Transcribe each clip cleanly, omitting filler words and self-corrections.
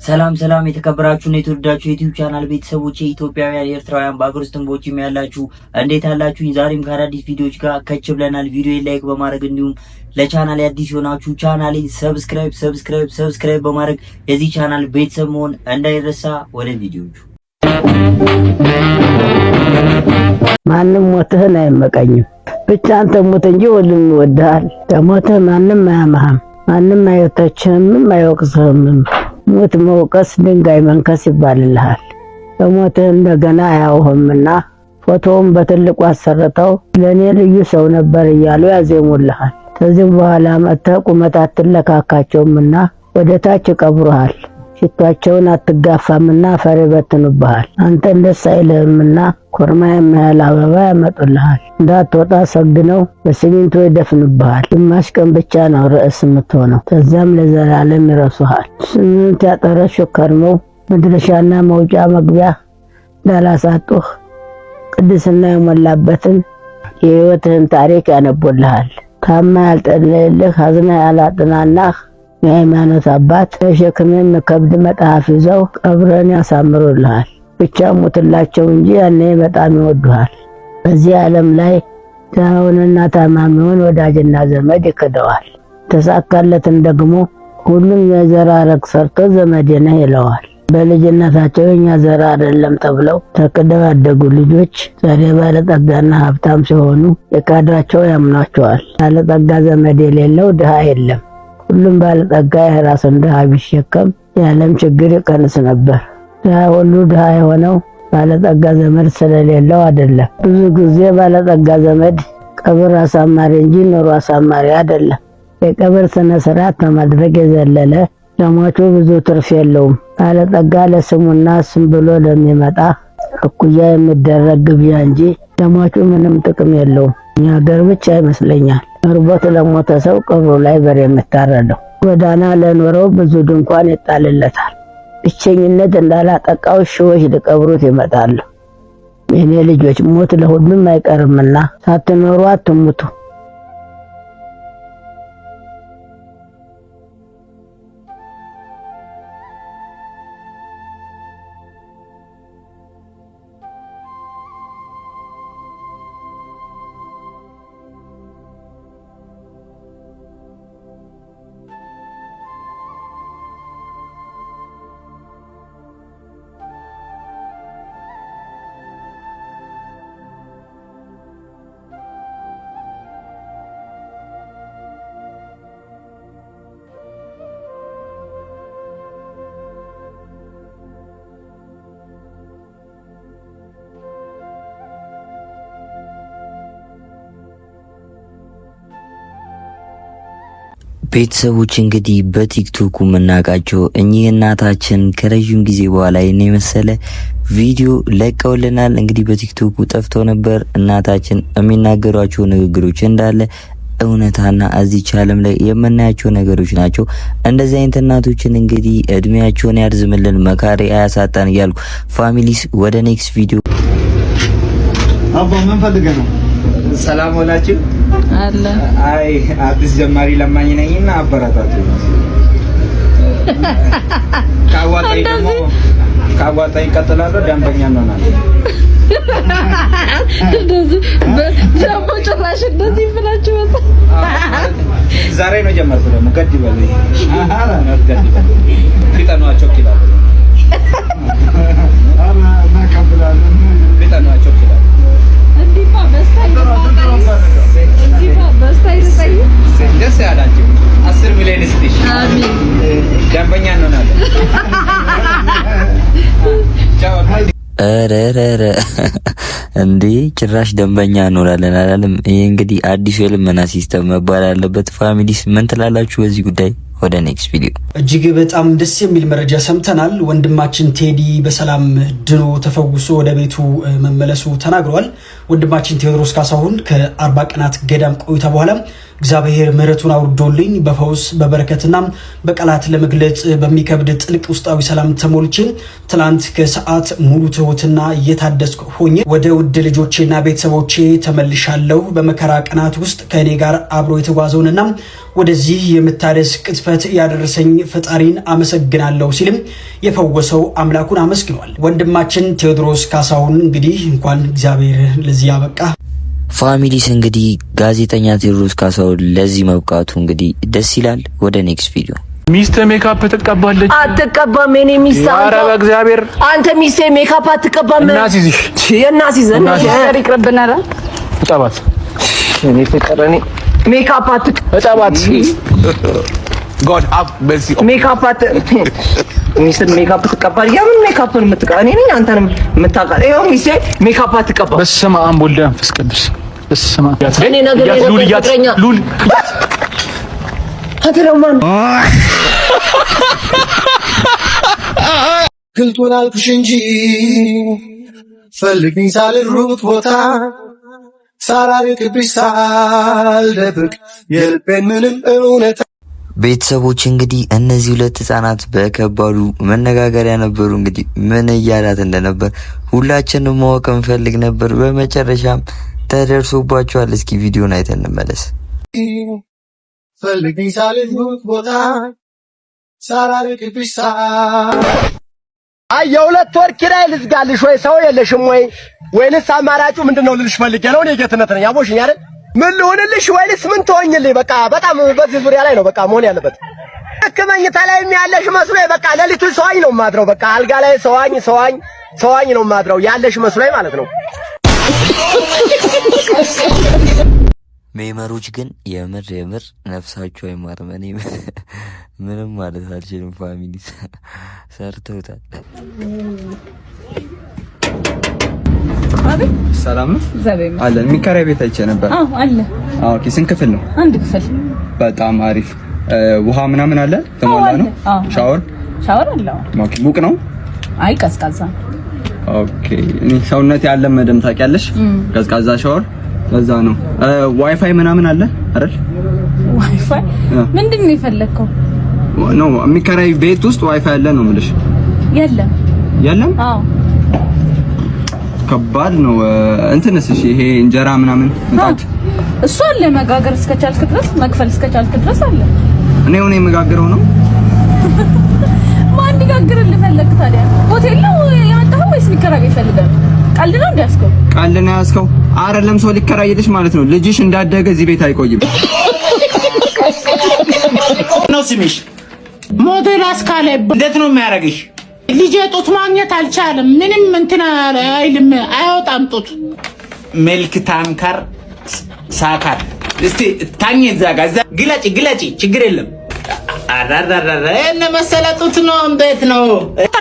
ሰላም ሰላም የተከበራችሁና የተወደዳችሁ የዩቲዩብ ቻናል ቤተሰቦች ኢትዮጵያውያን ኤርትራውያን በአገር ውስጥም በውጭም ያላችሁ እንዴት አላችሁኝ? ዛሬም ከአዳዲስ ቪዲዮዎች ጋር ከች ብለናል። ቪዲዮን ላይክ በማድረግ እንዲሁም ለቻናል አዲስ ሆናችሁ ቻናሌን ሰብስክራይብ በማድረግ የዚህ ቻናል ቤተሰብ መሆን እንዳይረሳ። ወደ ቪዲዮቹ ማንም ሞትህን አይመቀኝም፣ ብቻ አንተ ሞት እንጂ ሁሉም ይወድሃል። ከሞትህ ማንም አያማህም፣ ማንም አይወተችህም አይወቅስህም። ሞት መውቀስ ድንጋይ መንከስ ይባልልሃል። በሞትህ እንደገና አያውህምና ፎቶውን በትልቁ አሰርተው ለኔ ልዩ ሰው ነበር እያሉ ያዜሙልሃል። ከዚህ በኋላ መጥተህ ቁመት አትለካካቸውምና ወደ ታች ይቀብሩሃል። ሽቷቸውን አትጋፋምና አፈር ይበትኑብሃል። አንተን ደስ አይልህምና ኮርማ የሚያህል አበባ ያመጡልሃል። እንዳትወጣ ሰግነው በሲሚንቶ ይደፍኑብሃል። ግማሽ ቀን ብቻ ነው ርዕስ የምትሆነው፣ ከዚያም ለዘላለም ይረሱሃል። ስምንት ያጠረሹ ከርመው መድረሻና መውጫ መግቢያ እንዳላሳጡህ ቅድስና የሞላበትን የሕይወትህን ታሪክ ያነቡልሃል። ታማ ያልጠለልህ ሐዘን ያላጥናናህ የሃይማኖት አባት በሸክም ከብድ መጽሐፍ ይዘው ቀብረን ያሳምሩልሃል። ብቻ ሞትላቸው እንጂ ያኔ በጣም ይወዱሃል። በዚህ ዓለም ላይ ድሃውንና ታማሚውን ወዳጅና ዘመድ ይክደዋል። ተሳካለትን ደግሞ ሁሉም የዘር ሐረግ ሰርቶ ዘመዴ ነህ ይለዋል። በልጅነታቸው የኛ ዘር አይደለም ተብለው ተክደው ያደጉ ልጆች ዛሬ ባለጠጋና ሀብታም ሲሆኑ የካዷቸው ያምኗቸዋል። ባለጠጋ ዘመድ የሌለው ድሃ የለም። ሁሉም ባለጠጋ የራሱን ድሃ ቢሸከም የዓለም ችግር ይቀንስ ነበር። ድሃ ሁሉ ድሃ የሆነው ባለጠጋ ዘመድ ስለሌለው አይደለም። ብዙ ጊዜ ባለጠጋ ዘመድ ቀብር አሳማሪ እንጂ ኑሮ አሳማሪ አይደለም። የቀብር ስነ ስርዓት ከማድረግ የዘለለ ለሟቹ ብዙ ትርፍ የለውም። ባለጠጋ ለስሙና ስም ብሎ ለሚመጣ እኩያ የሚደረግ ግብዣ እንጂ ለሟቹ ምንም ጥቅም የለውም። እኛ ሀገር ብቻ ይመስለኛል እርቦት ለሞተ ሰው ቀብሩ ላይ በሬ የምታረደው። ጎዳና ለኖረው ብዙ ድንኳን ይጣልለታል። ብቸኝነት እንዳላጠቃው ሺዎች ሊቀብሩት ይመጣሉ። የኔ ልጆች ሞት ለሁሉም አይቀርምና ሳትኖሩ አትሙቱ። ቤተሰቦች እንግዲህ በቲክቶክ የምናውቃቸው እኚህ እናታችን ከረጅም ጊዜ በኋላ ይሄን የመሰለ ቪዲዮ ለቀውልናል። እንግዲህ በቲክቶክ ጠፍተው ነበር። እናታችን የሚናገሯቸው ንግግሮች እንዳለ እውነታና እዚች ዓለም ላይ የምናያቸው ነገሮች ናቸው። እንደዚህ አይነት እናቶችን እንግዲህ እድሜያቸውን ያርዝምልን፣ መካሪ አያሳጣን እያልኩ ፋሚሊስ ወደ ኔክስት ቪዲዮ አባ ምን ፈልገህ ነው? ሰላም ሆናችሁ አለ። አይ አዲስ ጀማሪ ለማኝ ነኝና አበረታቱ። ካዋጣኝ እቀጥላለሁ፣ ደንበኛ እንሆናለን። እንደዚህ በጃሞ ጭራሽ እንደዚህ ብላችሁ ዛሬ ነው ጀመርኩ። ደግሞ ገድ ይበል ፊጠኗቸው ይላል ፊጠኗቸው ይላል ደስ ያላችሁ 10 ሚሊዮን ስትሽ አሜን። ደንበኛ እንሆናለን። አረረረ እንዴ ጭራሽ ደንበኛ እንሆናለን አላለም። ይሄ እንግዲህ አዲሱ የልመና ሲስተም መባል አለበት። ፋሚሊስ ምን ትላላችሁ በዚህ ጉዳይ? ወደ ኔክስት ቪዲዮ እጅግ በጣም ደስ የሚል መረጃ ሰምተናል። ወንድማችን ቴዲ በሰላም ድኖ ተፈውሶ ወደ ቤቱ መመለሱ ተናግሯል። ወንድማችን ቴዎድሮስ ካሳሁን ከ40 ቀናት ገዳም ቆይታ በኋላ እግዚአብሔር ምሕረቱን አውርዶልኝ በፈውስ በበረከትና በቃላት ለመግለጽ በሚከብድ ጥልቅ ውስጣዊ ሰላም ተሞልቼ ትላንት ከሰዓት ሙሉ ትሁትና እየታደስኩ ሆኜ ወደ ውድ ልጆቼና ቤተሰቦቼ ተመልሻለሁ። በመከራ ቀናት ውስጥ ከእኔ ጋር አብሮ የተጓዘውንና ወደዚህ የምታደስ ቅጥፈት ቅስፈት ያደረሰኝ ፈጣሪን አመሰግናለሁ ሲልም የፈወሰው አምላኩን አመስግኗል። ወንድማችን ቴዎድሮስ ካሳሁን እንግዲህ እንኳን እግዚአብሔር ለዚህ ያበቃ። ፋሚሊስ እንግዲህ ጋዜጠኛ ቴዎድሮስ ካሳሁን ለዚህ መብቃቱ እንግዲህ ደስ ይላል። ወደ ኔክስት ቪዲዮ። ሚስት ሜካፕ ትቀባለች? አትቀባም። የኔ ሚስት ኧረ በእግዚአብሔር አንተ ሚስት ሜካፕ አትቀባም። እናሲዝሽ የናሲዝ ይቅርብና አይደል? እጠባት እኔ ፍቅር እኔ ሜካፕ እጠባት God have mercy ሜካፕ ሚስት ሜካፕ ትቀባል። የምን ሜካፕ ነው የምትቀባ? እኔ ነኝ አንተንም የምታውቃት? ይኸው ሚስት ሜካፕ አትቀባም። በስመ አብ ወወልድ ወመንፈስ ቅዱስ በስመ አብ እኔ ነገር ሉል አትረማን ግልጡን አልኩሽ እንጂ ፈልግኝ ሳልሩት ቦታ ሳላርቅብሽ ሳልደብቅ የልቤን ምንም እውነታ። ቤተሰቦች እንግዲህ እነዚህ ሁለት ህጻናት በከባዱ መነጋገሪያ ነበሩ። እንግዲህ ምን እያላት እንደነበር ሁላችንም ማወቅ እንፈልግ ነበር። በመጨረሻም ተደርሶባቸዋል። እስኪ ቪዲዮን አይተን እንመለስ። ፈልግኝ ሳልሩት ቦታ ሳላርቅብሽ አይ የሁለት ወር ኪራይ ልዝጋልሽ ወይ ሰው የለሽም ወይ ወይንስ አማራጩ ምንድነው ልልሽ ፈልጌ ነው። እኔ ጌትነት ነኝ። አቦሽኝ አይደል? ምን ልሆንልሽ ወይንስ ምን ትሆኝልኝ? በቃ በጣም በዚህ ዙሪያ ላይ ነው በቃ መሆን ያለበት። ህክመኝታ ላይ ያለሽ መስሎኝ በቃ ሌሊቱን ሰዋኝ ነው ማድረው። በቃ አልጋ ላይ ሰዋኝ ነው ማድረው ያለሽ መስሎኝ ማለት ነው። ሜመሮች ግን የምር ነፍሳቸው አይማርም። እኔ ምንም ማለት አልችልም። ፋሚሊ ሰርተውታል። ሰላም ነው አለ የሚከራይ ቤት አይቼ ነበር። አለ። ኦኬ ስንት ክፍል ነው? አንድ ክፍል። በጣም አሪፍ። ውሃ ምናምን አለ? ተሟላ ነው? ሻወር አለ። ኦኬ ሙቅ ነው? አይ ቀዝቃዛ። ኦኬ እኔ ሰውነት ያለ መደም ታውቂያለሽ? ቀዝቃዛ ሻወር ለዛ ነው። ዋይፋይ ምናምን አለ አይደል? ዋይፋይ ምንድን ነው የፈለከው? ነው የሚከራይ ቤት ውስጥ ዋይፋይ አለ ነው የምልሽ? የለም? አዎ ከባድ ነው። እንትንስ እሺ ይሄ እንጀራ ምናምን ምጣድ እሱ አለ። መጋገር እስከቻልክ ድረስ መክፈል እስከቻልክ ድረስ አለ። እኔ ሆነ የመጋገረው ነው። ማን ይጋግርልህ ፈለክ ታዲያ? ሆቴል ነው ያመጣኸው ወይስ ሊከራይ ይፈልጋል? ቀልድ ነው እንዲያስከው? ቀልድ ነው ያስከው? አይደለም ሰው ሊከራይልሽ ማለት ነው። ልጅሽ እንዳደገ እዚህ ቤት አይቆይም ነው ስሚሽ። ሞዴል አስካለ እንዴት ነው የሚያደርግሽ? ልጄ ጡት ማግኘት አልቻለም። ምንም እንትን አይልም፣ አይወጣም ጡት። ሚልክ ታንከር ሳካር እስቲ ታኝ ዘጋ ግለጪ ችግር የለም። አራራራ እነ መሰለ ጡት ነው። እንዴት ነው?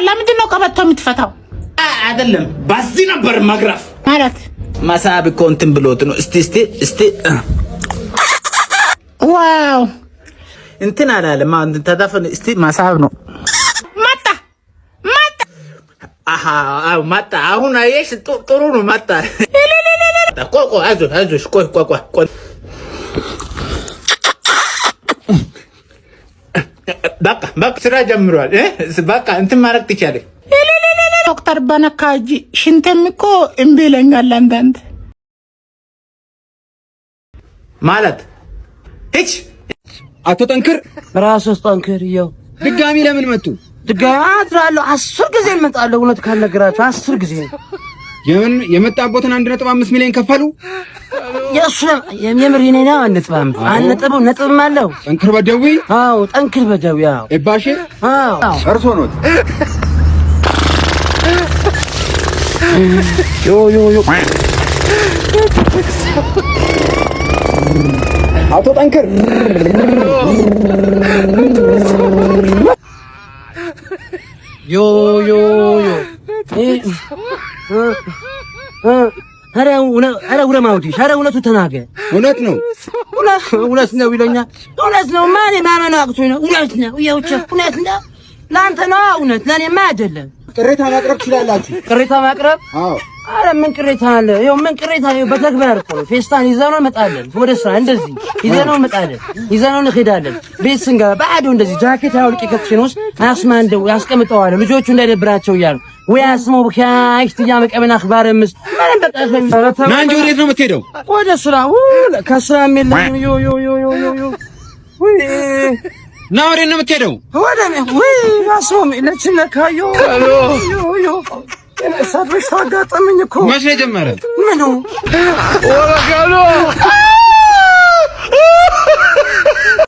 ለምንድን ነው ቀበቶ የምትፈታው? አይደለም በዚህ ነበር መግረፍ ማለት ማሳብ እኮ እንትን ብሎት ነው። እስቲ ዋው እንትን አላለም። አንተ ተዳፈን እስቲ ማሳብ ነው። መጣ አሁን አየሽ፣ ጥሩ ነው መጣ። ቆይ አይዞሽ ቆይ በቃ ስራ ጀምሯል። በቃ እንትን ማድረግ ትችያለሽ። ዶክተር በነካ እጅ ሽንቴም እኮ እምቢ ይለኛል አንዳንድ ማለት እች አቶ ጠንክር ራስህ ጠንክር። ይኸው ድጋሚ ለምን መጡ? ድጋሚ አድራለሁ 10 ጊዜ እመጣለሁ። እውነት ካልነገራችሁ 10 ጊዜ የመጣቦትን 1.5 ሚሊዮን ከፈሉ። የእሱ የምር የኔ ነው። ነጥብም አለው። ጠንክር በደዊ አዎ ጠንክር በደዊ አዎ እባሼ አዎ እርሶ ነው። ዮ አቶ ጠንክር ዮ ኧረ እውነቱ ተናገር። እውነት ነው ይለኛል። እውነት ነው ማን ማመን አቅቶኝ ነው። እውነት ነው ለአንተ ነው እውነት፣ ለእኔማ አይደለም። ቅሬታ ማቅረብ ትችላላችሁ። ቅሬታ ማቅረብ? አዎ። ኧረ ምን ቅሬታ አለ? ይኸው ምን ቅሬታ ነው? በተግባር እኮ ፌስታን ይዘነው እንመጣለን። ወደ ስራ እንደዚህ ይዘነው እንመጣለን፣ ይዘነው እንሄዳለን። ቤት ስንገባ ባዶ እንደዚህ ጃኬት አውልቄ ከትሽን ውስጥ አስማንደው ያስቀምጠዋል። ልጆቹ እንዳይደብራቸው እያሉ ወይ አስመው በካይት ያመቀበና አخبار ምስ ማንም በቃ ና እንጂ ወዴት ነው የምትሄደው? ወደ ስራ። ከስራ የለም። ና ወዴት ነው የምትሄደው? ወደ እኔ ወይ አሶም ለችነካዮ ዮ ሳብሽ ታጋጠመኝ እኮ መቼ ጀመረ? ምን ነው ወላጋሎ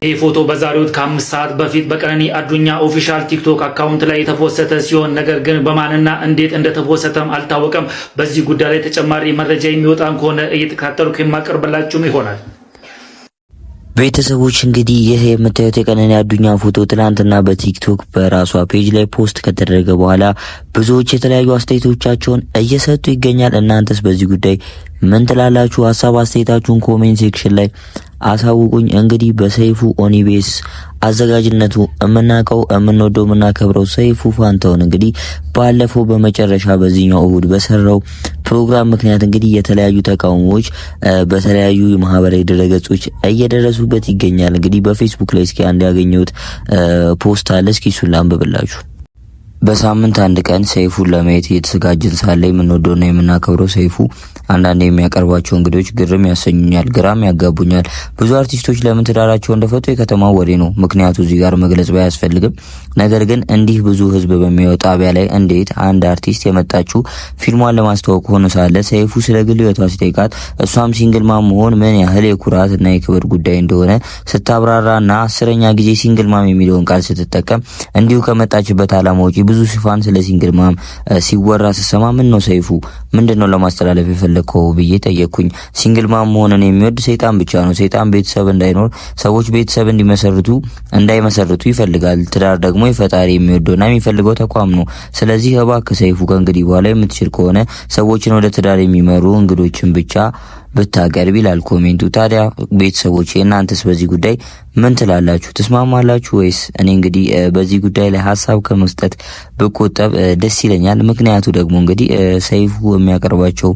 ይህ ፎቶ በዛሬው ከ5 ሰዓት በፊት በቀነኒ አዱኛ ኦፊሻል ቲክቶክ አካውንት ላይ የተፖሰተ ሲሆን ነገር ግን በማንና እንዴት እንደተፖሰተም አልታወቀም። በዚህ ጉዳይ ላይ ተጨማሪ መረጃ የሚወጣን ከሆነ እየተከታተልኩ የማቀርብላችሁም ይሆናል። ቤተሰቦች እንግዲህ ይህ የምታዩት የቀነኒ አዱኛ ፎቶ ትናንትና በቲክቶክ በራሷ ፔጅ ላይ ፖስት ከተደረገ በኋላ ብዙዎች የተለያዩ አስተያየቶቻቸውን እየሰጡ ይገኛል። እናንተስ በዚህ ጉዳይ ምን ትላላችሁ? ሀሳብ አስተያየታችሁን ኮሜንት ሴክሽን ላይ አሳውቁኝ። እንግዲህ በሰይፉ ኦኒቤስ አዘጋጅነቱ የምናውቀው የምንወደው የምናከብረው ሰይፉ ፋንታሁን እንግዲህ ባለፈው በመጨረሻ በዚህኛው እሁድ በሰራው ፕሮግራም ምክንያት እንግዲህ የተለያዩ ተቃውሞዎች በተለያዩ ማህበራዊ ድረገጾች እየደረሱበት ይገኛል። እንግዲህ በፌስቡክ ላይ እስኪ አንድ ያገኘሁት ፖስት አለ። እስኪ እሱን ላንብብላችሁ። በሳምንት አንድ ቀን ሰይፉን ለማየት እየተዘጋጀን ሳለ የምንወደውና የምናከብረው ሰይፉ አንዳንድ የሚያቀርባቸው እንግዶች ግርም ያሰኙኛል፣ ግራም ያጋቡኛል። ብዙ አርቲስቶች ለምን ትዳራቸው እንደፈቱ የከተማው ወሬ ነው። ምክንያቱ እዚህ ጋር መግለጽ ባያስፈልግም፣ ነገር ግን እንዲህ ብዙ ህዝብ በሚያወጣ ጣቢያ ላይ እንዴት አንድ አርቲስት የመጣችው ፊልሟን ለማስተዋወቅ ሆኖ ሳለ ሰይፉ ስለ ግል ህይወቷ ሲጠይቃት እሷም ሲንግል ማም መሆን ምን ያህል የኩራት እና የክብር ጉዳይ እንደሆነ ስታብራራና 10ኛ ጊዜ ሲንግል ማም የሚለውን ቃል ስትጠቀም እንዲሁ ከመጣችበት ዓላማ ውጪ ብዙ ሽፋን ስለ ሲንግል ማም ሲወራ ስሰማ ምን ነው ሰይፉ ምንድነው ለማስተላለፍ የፈለከው ብዬ ጠየቅኩኝ። ሲንግል ማም መሆንን የሚወድ ሰይጣን ብቻ ነው። ሰይጣን ቤተሰብ እንዳይኖር ሰዎች ቤተሰብ እንዳይመሰርቱ ይፈልጋል። ትዳር ደግሞ የፈጣሪ የሚወደውና የሚፈልገው ተቋም ነው። ስለዚህ እባክህ ሰይፉ ከእንግዲህ በኋላ የምትችል ከሆነ ሰዎችን ወደ ትዳር የሚመሩ እንግዶችን ብቻ ብታቀርብ ይላል ኮሜንቱ። ታዲያ ቤተሰቦች እናንተስ በዚህ ጉዳይ ምን ትላላችሁ? ትስማማላችሁ ወይስ? እኔ እንግዲህ በዚህ ጉዳይ ላይ ሀሳብ ከመስጠት ብቆጠብ ደስ ይለኛል። ምክንያቱ ደግሞ እንግዲህ ሰይፉ የሚያቀርባቸው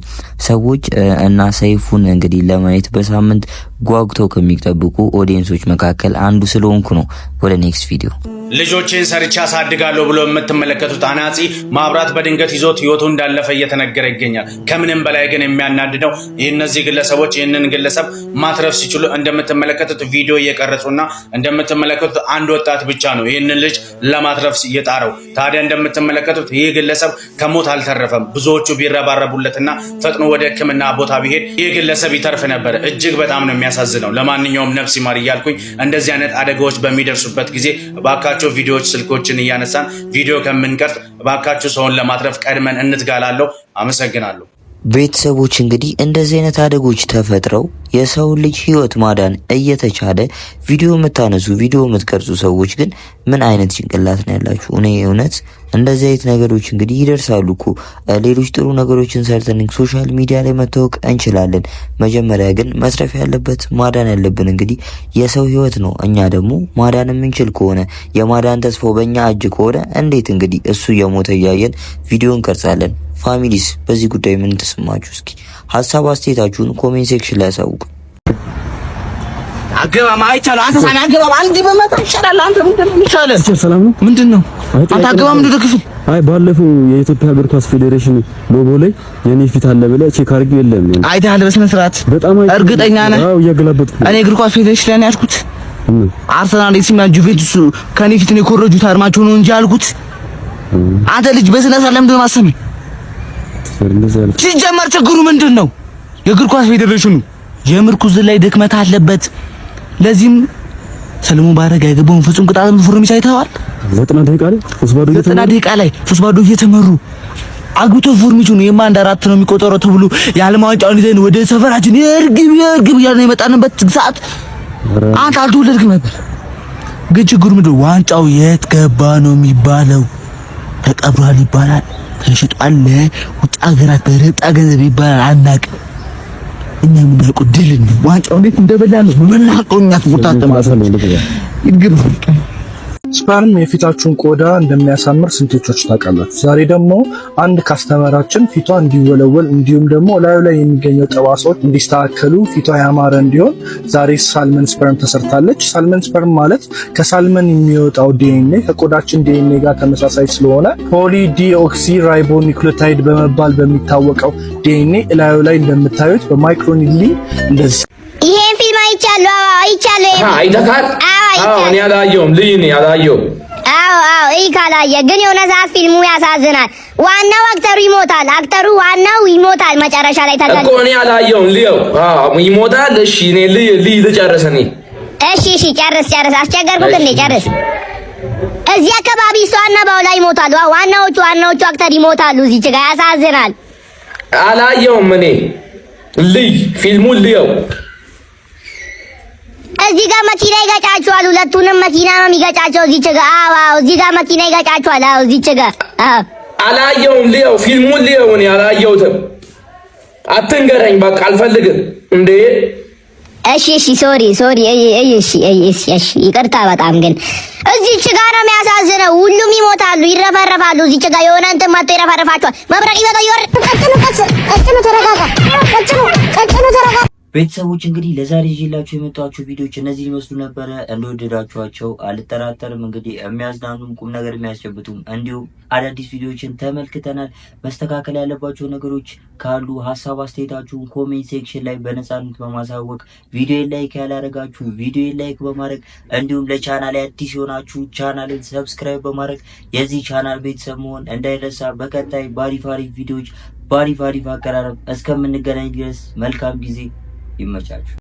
ሰዎች እና ሰይፉን እንግዲህ ለማየት በሳምንት ጓጉተው ከሚጠብቁ ኦዲየንሶች መካከል አንዱ ስለሆንኩ ነው። ወደ ኔክስት ቪዲዮ። ልጆችን ሰርቻ አሳድጋለሁ ብሎ የምትመለከቱት አናጺ ማብራት በድንገት ይዞት ህይወቱ እንዳለፈ እየተነገረ ይገኛል። ከምንም በላይ ግን የሚያናድደው እነዚህ ግለሰቦች ይህንን ግለሰብ ማትረፍ ሲችሉ እንደምትመለከቱት ቪዲዮ እየቀረጹና እንደምትመለከቱት አንድ ወጣት ብቻ ነው ይህንን ልጅ ለማትረፍ እየጣረው። ታዲያ እንደምትመለከቱት ይህ ግለሰብ ከሞት አልተረፈም። ብዙዎቹ ቢረባረቡለትና ፈጥኖ ወደ ሕክምና ቦታ ቢሄድ ይህ ግለሰብ ይተርፍ ነበር። እጅግ በጣም ነው የሚያሳዝነው። ለማንኛውም ነፍስ ይማር እያልኩኝ እንደዚህ አይነት አደጋዎች በሚደርሱበት ጊዜ ባካቸው ቪዲዮዎች ስልኮችን እያነሳን ቪዲዮ ከምንቀርጽ ባካቸው ሰውን ለማትረፍ ቀድመን እንትጋላለሁ። አመሰግናለሁ። ቤተሰቦች እንግዲህ እንደዚህ አይነት አደጎች ተፈጥረው የሰው ልጅ ህይወት ማዳን እየተቻለ ቪዲዮ የምታነሱ ቪዲዮ የምትቀርጹ ሰዎች ግን ምን አይነት ጭንቅላት ነው ያላችሁ? እኔ እውነት እንደዚህ አይነት ነገሮች እንግዲህ ይደርሳሉ እኮ። ሌሎች ጥሩ ነገሮችን ሰርተን ሶሻል ሚዲያ ላይ መታወቅ እንችላለን። መጀመሪያ ግን መትረፍ ያለበት ማዳን ያለብን እንግዲህ የሰው ህይወት ነው። እኛ ደግሞ ማዳን የምንችል ከሆነ የማዳን ተስፋው በእኛ እጅ ከሆነ እንዴት እንግዲህ እሱ የሞተ እያየን ቪዲዮ እንቀርጻለን? ፋሚሊስ በዚህ ጉዳይ ምን ተሰማችሁ? እስኪ ሀሳብ አስተያየታችሁን ኮሜንት ሴክሽን ላይ አሳውቁ። አገባማ አይቻለሁ። አንተ ሳሚ አገባማ አንድ በመጣ ይሻላል። አንተ ምንድን ነው የሚሻለው? ሰላም ነው። ምንድን ነው አንተ አገባም እንደው ክፍል አይ ባለፈው የኢትዮጵያ እግር ኳስ ፌዴሬሽን ሎጎ ላይ የኔ ፊት አለ ብለህ ቼክ አድርጌው የለም። አይተሃል በስነ ስርዓት? በጣም እርግጠኛ ነህ? አዎ እያገላበጥኩ። እኔ እግር ኳስ ፌዴሬሽን ላይ ያልኩት አርሰናል ኤሲ ሚላን ጁቬንቱስ ከኔ ፊት ነው የኮረጁት አርማቸው ነው እንጂ ያልኩት። አንተ ልጅ በስነ ስርዓት ለምንድን ነው ማሰሚ? ሲጀመር ችግሩ ምንድን ነው? የእግር ኳስ ፌዴሬሽኑ የምርኩዝ ላይ ድክመት አለበት። ለዚህም ሰለሞን ባረጋ ያገባውን ፍጹም ቅጣት ፎርም ይሳይተዋል። 90 ደቂቃ ላይ 3-2 እየተመሩ አግብቶ ፎርሚቹን የማንድ 4 ነው የሚቆጠረው ተብሎ የዓለም ዋንጫውን ይዘን ወደ ሰፈራችን እርግብ ያለን የመጣንበት ሰዓት አንተ አልተወለድክም ነበር። ግን ችግሩ ምንድን ነው? ዋንጫው የት ገባ ነው የሚባለው? ተቀብሯል ይባላል፣ ተሽጧል፣ ውጭ ሀገራት በረጣ ገንዘብ ይባላል። አናውቅም። እኛ የምናውቀው ድል ነው። ዋንጫው እንዴት እንደበላ ነው የምናውቀው። እኛ ስፖርት ተማሰለ ይግር ስፐርም የፊታችሁን ቆዳ እንደሚያሳምር ስንቶቻችሁ ታውቃላችሁ? ዛሬ ደግሞ አንድ ካስተመራችን ፊቷ እንዲወለወል እንዲሁም ደግሞ ላዩ ላይ የሚገኘው ጠባሳዎች እንዲስተካከሉ ፊቷ ያማረ እንዲሆን ዛሬ ሳልመን ስፐርም ተሰርታለች። ሳልመን ስፐርም ማለት ከሳልመን የሚወጣው ዲኤንኤ ከቆዳችን ዲኤንኤ ጋር ተመሳሳይ ስለሆነ ፖሊ ዲኦክሲ ራይቦ ኒውክሊዮታይድ በመባል በሚታወቀው ዲኤንኤ ላዩ ላይ እንደምታዩት በማይክሮኒሊ እንደዚህ ይሄን ፊልም አይቻለሁ። አይተካል? አዎ እኔ አላየሁም። ልይ ነኝ አላየሁም። አዎ ይህ ካላየ ግን የሆነ ሰዓት ፊልሙ ያሳዝናል። ዋናው አክተሩ ይሞታል። ዋናው ይሞታል መጨረሻ ላይ ተገል እኮ እኔ አላየሁም። ልየው ይሞታል። እሺ እኔ ልይ ልጨርስ እኔ እሺ ጨርስ። አስቸገርኩት እንዴ? ጨርስ። እዚህ አካባቢ እሷና ባውላ ይሞታሉ። ዋናዎቹ አክተር ይሞታሉ። እዚህ ጋር ያሳዝናል። አላየሁም እኔ ልይ ፊልሙን ልየው። እዚህ ጋር መኪና ይገጫቸዋል። ሁለቱንም መኪና ነው የሚገጫቸው። እዚህ ጋር እዚህ ጋር መኪና ይገጫቸዋል። እዚህ ጋር አላየሁም። ልየው ፊልሙን ልየው። እኔ አላየሁትም። አትንገረኝ በቃ አልፈልግም እንዴ። እሺ ሶሪ እሺ ይቅርታ በጣም ግን እዚህ ጋር ነው የሚያሳዝነው። ሁሉም ይሞታሉ፣ ይረፈረፋሉ። እዚህ ጋር የሆነ እንትን መጥቶ ይረፈረፋቸዋል። መብረቅ ይመጣ ይወር ቀጭኑ ተረጋጋ። ቤተሰቦች እንግዲህ ለዛሬ ይዤላችሁ የመጣኋቸው ቪዲዮዎች እነዚህ ይመስሉ ነበረ። እንደወደዳችኋቸው አልጠራጠርም። እንግዲህ የሚያዝናኑም ቁም ነገር የሚያስጨብጡም እንዲሁም አዳዲስ ቪዲዮዎችን ተመልክተናል። መስተካከል ያለባቸው ነገሮች ካሉ ሀሳብ አስተያየታችሁን ኮሜንት ሴክሽን ላይ በነፃነት በማሳወቅ ቪዲዮን ላይክ ያላረጋችሁ ቪዲዮን ላይክ በማድረግ እንዲሁም ለቻናል አዲስ የሆናችሁ ቻናልን ሰብስክራይብ በማድረግ የዚህ ቻናል ቤተሰብ መሆን እንዳይረሳ። በቀጣይ ባሪፍ ቪዲዮዎች ባሪፍ አቀራረብ እስከምንገናኝ ድረስ መልካም ጊዜ ይመቻችሁ።